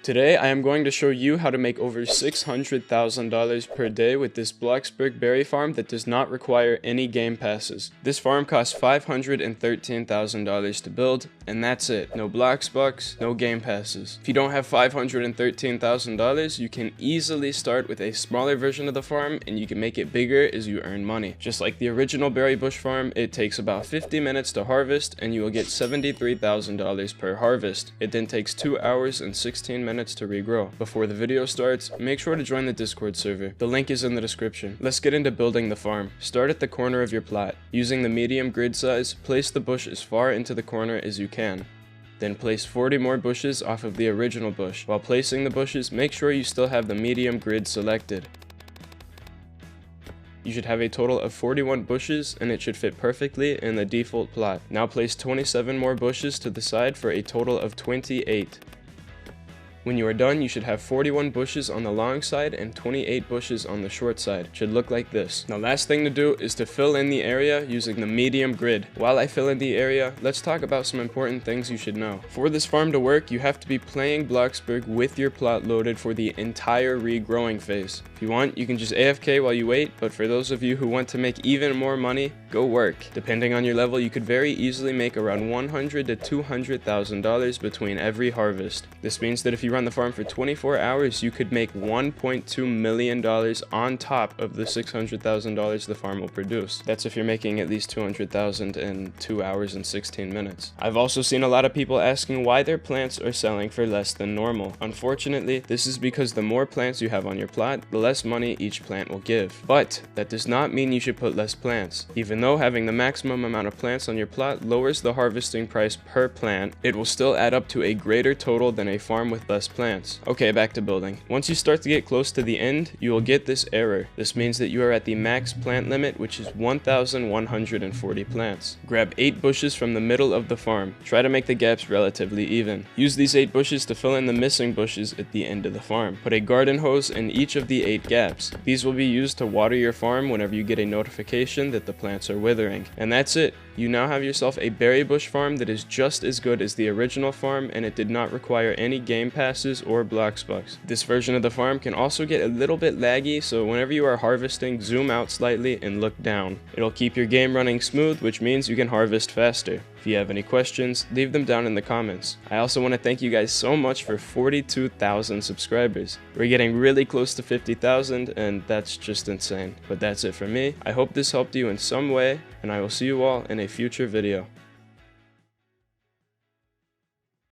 Today I am going to show you how to make over $600,000 per day with this Bloxburg berry farm that does not require any game passes. This farm costs $513,000 to build, and that's it. No Bloxbucks, no game passes. If you don't have $513,000, you can easily start with a smaller version of the farm and you can make it bigger as you earn money. Just like the original berry bush farm, it takes about 50 minutes to harvest and you will get $73,000 per harvest. It then takes 2 hours and 16 minutes to regrow. Before the video starts, make sure to join the Discord server. The link is in the description. Let's get into building the farm. Start at the corner of your plot. Using the medium grid size, place the bush as far into the corner as you can. Then place 40 more bushes off of the original bush. While placing the bushes, make sure you still have the medium grid selected. You should have a total of 41 bushes and it should fit perfectly in the default plot. Now place 27 more bushes to the side for a total of 28. When you are done, you should have 41 bushes on the long side and 28 bushes on the short side. It should look like this. Now, last thing to do is to fill in the area using the medium grid. While I fill in the area, let's talk about some important things you should know. For this farm to work, you have to be playing Bloxburg with your plot loaded for the entire regrowing phase. If you want, you can just AFK while you wait, but for those of you who want to make even more money, go work. Depending on your level, you could very easily make around $100,000 to $200,000 between every harvest. This means that if you run the farm for 24 hours, you could make $1.2 million on top of the $600,000 the farm will produce. That's if you're making at least $200,000 in 2 hours and 16 minutes. I've also seen a lot of people asking why their plants are selling for less than normal. Unfortunately, this is because the more plants you have on your plot, the less money each plant will give. But that does not mean you should put less plants. Even though having the maximum amount of plants on your plot lowers the harvesting price per plant, it will still add up to a greater total than a farm with less plants. Okay, back to building. Once you start to get close to the end, you will get this error. This means that you are at the max plant limit, which is 1,140 plants. Grab 8 bushes from the middle of the farm. Try to make the gaps relatively even. Use these 8 bushes to fill in the missing bushes at the end of the farm. Put a garden hose in each of the 8 gaps. These will be used to water your farm whenever you get a notification that the plants are withering. And that's it. You now have yourself a berry bush farm that is just as good as the original farm, and it did not require any game passes or Bloxbucks. This version of the farm can also get a little bit laggy, so whenever you are harvesting, zoom out slightly and look down. It'll keep your game running smooth, which means you can harvest faster. If you have any questions, leave them down in the comments. I also want to thank you guys so much for 42,000 subscribers. We're getting really close to 50,000 and that's just insane. But that's it for me. I hope this helped you in some way, and I will see you all in a future video.